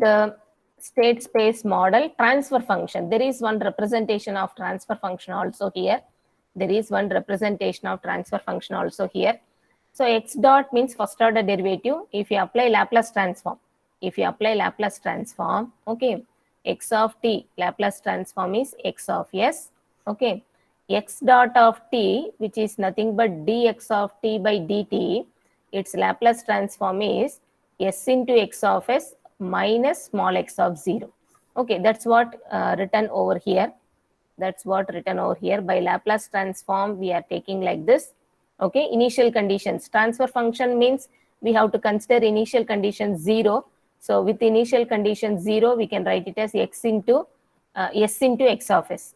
the state space model transfer function. There is one representation of transfer function also here. There is one representation of transfer function also here. So x dot means first order derivative. If you apply Laplace transform, okay, x of t Laplace transform is x of s, okay. X dot of t, which is nothing but dx of t by dt, its Laplace transform is s into x of s minus small x of 0. Okay, that's what written over here. That's what written over here. By Laplace transform, we are taking like this. Okay, initial conditions. Transfer function means we have to consider initial condition 0. So with initial condition 0, we can write it as x into s into x of s.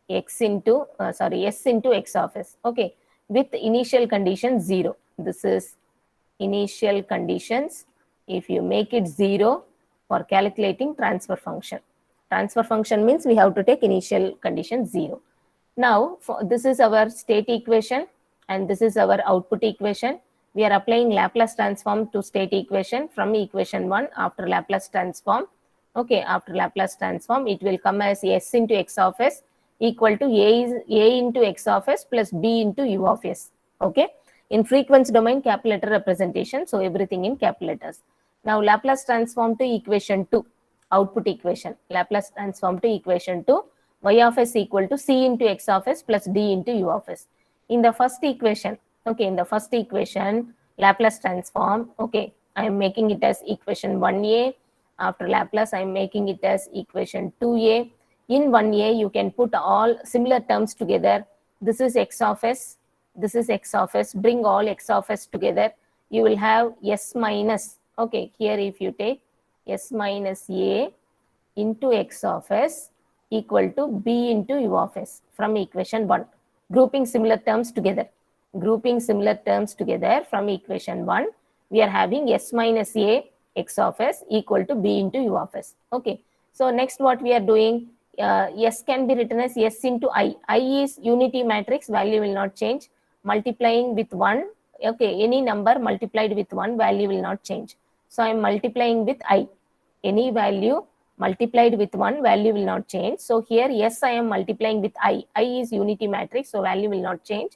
S into x of s. Okay, with initial condition 0. This is initial conditions. If you make it 0 for calculating transfer function. Transfer function means we have to take initial condition 0. Now, this is our state equation and this is our output equation. We are applying Laplace transform to state equation from equation 1 after Laplace transform. Okay, after Laplace transform, it will come as s into x of s equal to a into x of s plus b into u of s. Okay, in frequency domain, capital letter representation. So everything in capital letters. Now Laplace transform to equation 2, output equation. Laplace transform to equation 2, y of s equal to c into x of s plus d into u of s. In the first equation, okay, in the first equation, Laplace transform, okay, I am making it as equation 1a. After Laplace, I am making it as equation 2a. In 1a, you can put all similar terms together. This is x of s, this is x of s. Bring all x of s together. You will have s minus, okay, here if you take s minus a into x of s equal to b into u of s from equation 1. Grouping similar terms together. Grouping similar terms together from equation 1, we are having s minus a x of s equal to b into u of s. Okay. So next what we are doing, s can be written as s into I. I is unity matrix, value will not change. Multiplying with 1, okay, any number multiplied with 1, value will not change. So I am multiplying with I. Any value multiplied with 1, value will not change. So here, yes, I am multiplying with I. I is unity matrix, so value will not change.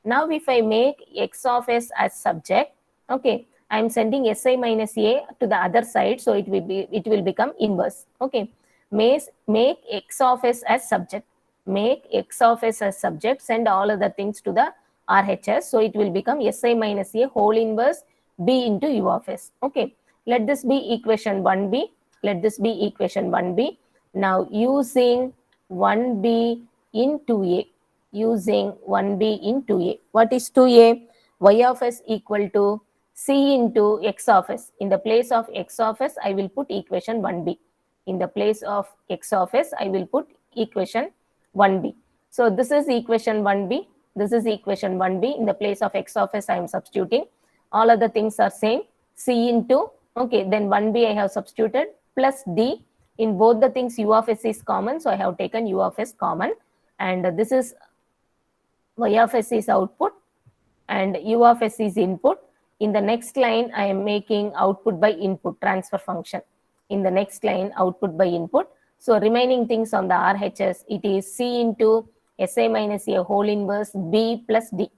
Now, if I make x of s as subject, okay, I am sending si minus a to the other side, so it will become inverse. Okay, make x of s as subject. Make x of s as subject. Send all other things to the RHS, so it will become si minus a whole inverse b into u of s. Okay, let this be equation 1b. Let this be equation 1b. Now, using 1b in 2a. Using 1b in 2a. What is 2a? Y of s equal to c into x of s. In the place of x of s, I will put equation 1b. In the place of x of s, I will put equation 1b. So, this is equation 1b. This is equation 1b. In the place of x of s, I am substituting. All other things are same. C into, okay, then 1b I have substituted plus d. In both the things, u of s is common. So, I have taken u of s common. And this is y of s is output and u of s is input. In the next line, I am making output by input transfer function. In the next line, output by input. So remaining things on the RHS, it is c into si minus a whole inverse b plus d.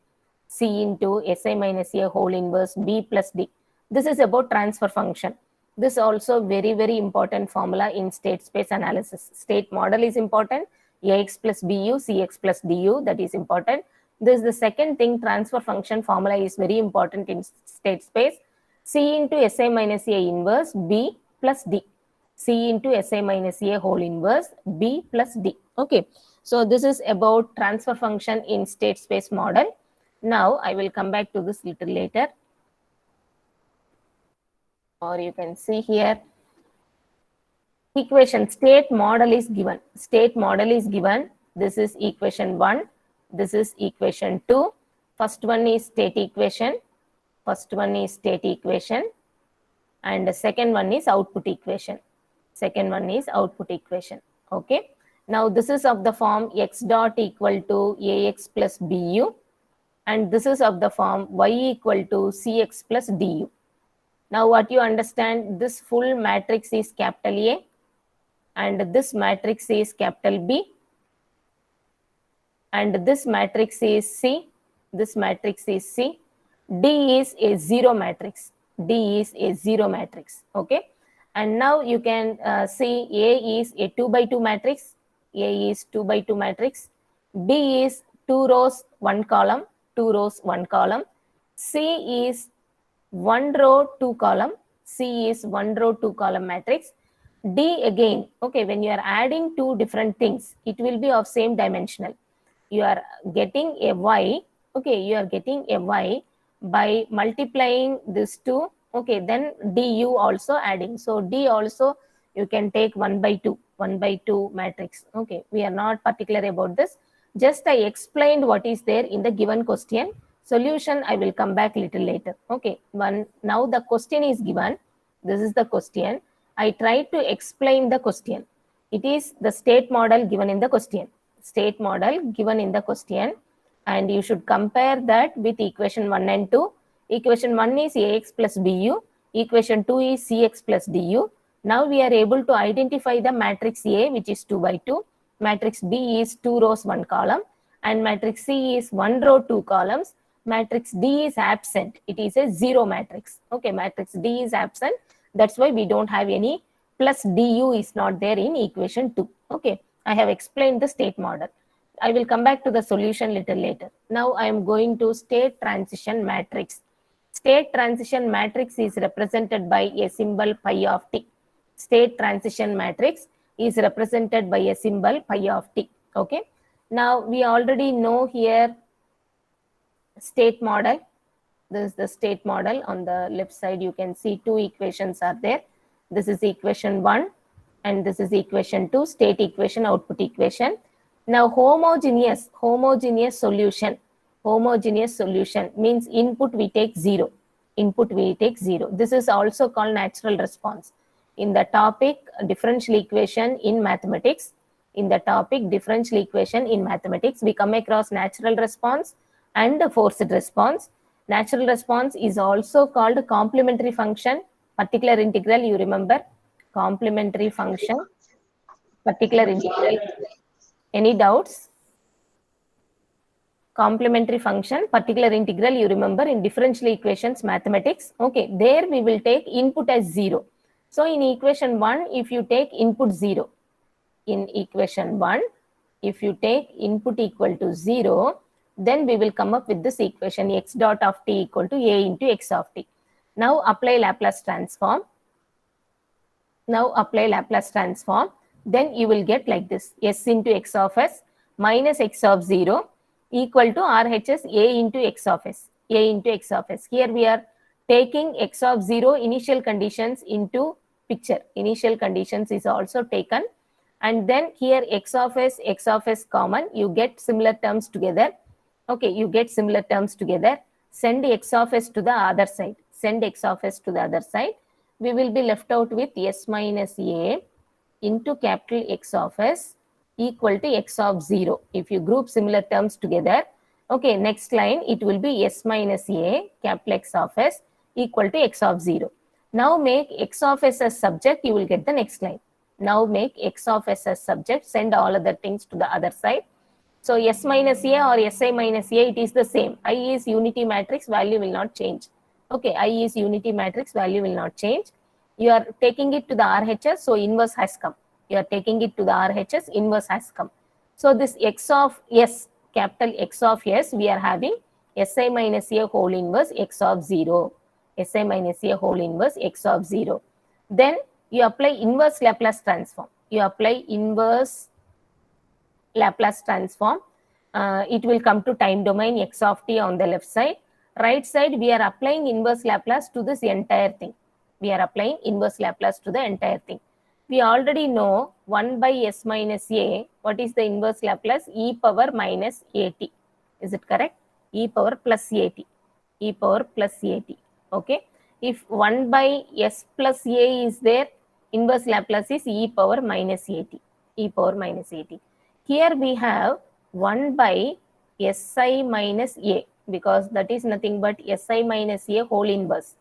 C into si minus a whole inverse b plus d. This is about transfer function. This also very, very important formula in state space analysis. State model is important. Ax plus bu, cx plus du, that is important. This is the second thing, transfer function formula is very important in state space. C into Si minus A inverse B plus D. C into Si minus A whole inverse B plus D. Okay. So this is about transfer function in state space model. Now I will come back to this little later. Or you can see here. Equation state model is given. State model is given. This is equation 1. This is equation 2. First one is state equation. First one is state equation. And the second one is output equation. Second one is output equation. Okay. Now this is of the form x dot equal to ax plus bu. And this is of the form y equal to cx plus du. Now what you understand, this full matrix is capital A and this matrix is capital B and this matrix is C, this matrix is C. D is a zero matrix. D is a zero matrix. Okay. And now you can see A is a 2 by 2 matrix. A is 2 by 2 matrix. B is 2 rows, 1 column, 2 rows, 1 column. C is 1 row, 2 column. C is 1 row, 2 column matrix. D again, okay, when you are adding two different things, it will be of same dimensional. You are getting a Y, okay, you are getting a Y by multiplying this two, okay, then du also adding. So D also you can take 1 by 2 matrix. Okay, we are not particular about this. Just I explained what is there in the given question. Solution I will come back little later. Okay, now the question is given. This is the question. I tried to explain the question. It is the state model given in the question. State model given in the question, and you should compare that with equation 1 and 2. Equation 1 is ax plus bu, equation 2 is cx plus du. Now we are able to identify the matrix A, which is 2 by 2, matrix B is 2 rows 1 column, and matrix C is 1 row 2 columns. Matrix D is absent, it is a zero matrix. Okay, matrix D is absent, that's why we don't have any plus du is not there in equation 2. Okay, I have explained the state model. I will come back to the solution little later. Now I am going to state transition matrix. State transition matrix is represented by a symbol pi of t. State transition matrix is represented by a symbol pi of t. Okay. Now we already know here state model. This is the state model. On the left side you can see two equations are there. This is equation 1 and this is equation 2, state equation, output equation. Now homogeneous solution. Homogeneous solution means input we take 0. Input we take 0. This is also called natural response. In the topic differential equation in mathematics, we come across natural response and forced response. Natural response is also called complementary function, particular integral, you remember, complementary function, particular integral. Any doubts? Complementary function, particular integral, you remember in differential equations mathematics. Okay, there we will take input as 0. So in equation 1, if you take input 0, in equation 1, if you take input equal to 0, then we will come up with this equation x dot of t equal to a into x of t. Now apply Laplace transform. Then you will get like this, s into x of s minus x of 0 equal to RHS a into x of s. Here we are taking x of 0 initial conditions into picture. Initial conditions is also taken, and then here x of s common, you get similar terms together. Okay, you get similar terms together. Send x of s to the other side. We will be left out with s minus a into capital X of s equal to x of 0. If you group similar terms together, okay, next line it will be s minus a capital X of s equal to x of 0. Now make x of s as subject, you will get the next line. Now make x of s as subject, send all other things to the other side. So s minus a or si minus a, it is the same. I is unity matrix, value will not change. Okay, I is unity matrix, value will not change. You are taking it to the RHS, so inverse has come. So this x of s, capital X of s, we are having si minus a whole inverse x of 0. Then you apply inverse Laplace transform. It will come to time domain x of t on the left side. Right side, we are applying inverse Laplace to this entire thing. We already know 1 by s minus a. What is the inverse Laplace? E power minus at. Is it correct? E power plus at. Okay. If 1 by s plus a is there, inverse Laplace is e power minus at. Here we have 1 by si minus a, because that is nothing but si minus a whole inverse.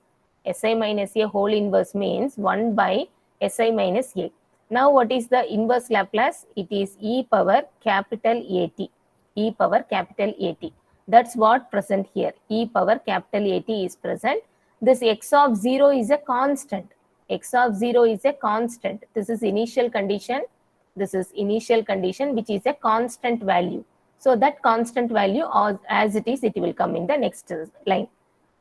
Si minus a whole inverse means 1 by Si minus a. Now what is the inverse Laplace? It is e power capital AT. E power capital AT. That's what present here. E power capital AT is present. This x of 0 is a constant. X of 0 is a constant. This is initial condition. This is initial condition which is a constant value. So that constant value as it is, it will come in the next line.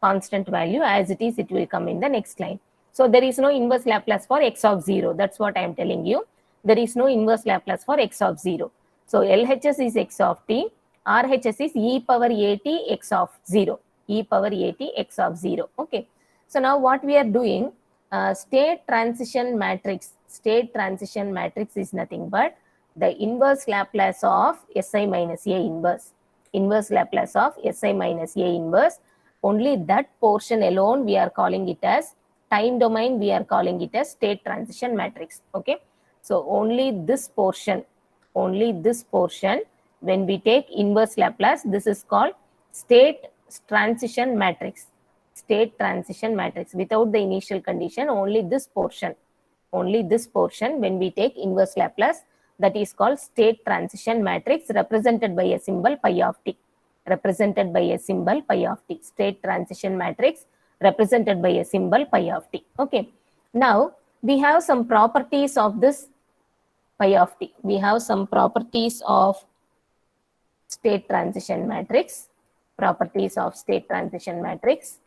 Constant value as it is, it will come in the next line. So there is no inverse Laplace for x of 0. That's what I am telling you. There is no inverse Laplace for x of 0. So LHS is x of t. RHS is e power at x of 0. E power at x of 0. Okay. So now what we are doing, state transition matrix. State transition matrix is nothing but the inverse Laplace of Si minus A inverse. Inverse Laplace of Si minus A inverse. Only that portion alone we are calling it as time domain, we are calling it as state transition matrix. Okay. So only this portion, when we take inverse Laplace, this is called state transition matrix. State transition matrix without the initial condition, only this portion when we take inverse Laplace, that is called state transition matrix represented by a symbol pi of t. Represented by a symbol pi of t. State transition matrix represented by a symbol pi of t. Okay. Now we have some properties of this pi of t. We have some properties of state transition matrix. Properties of state transition matrix.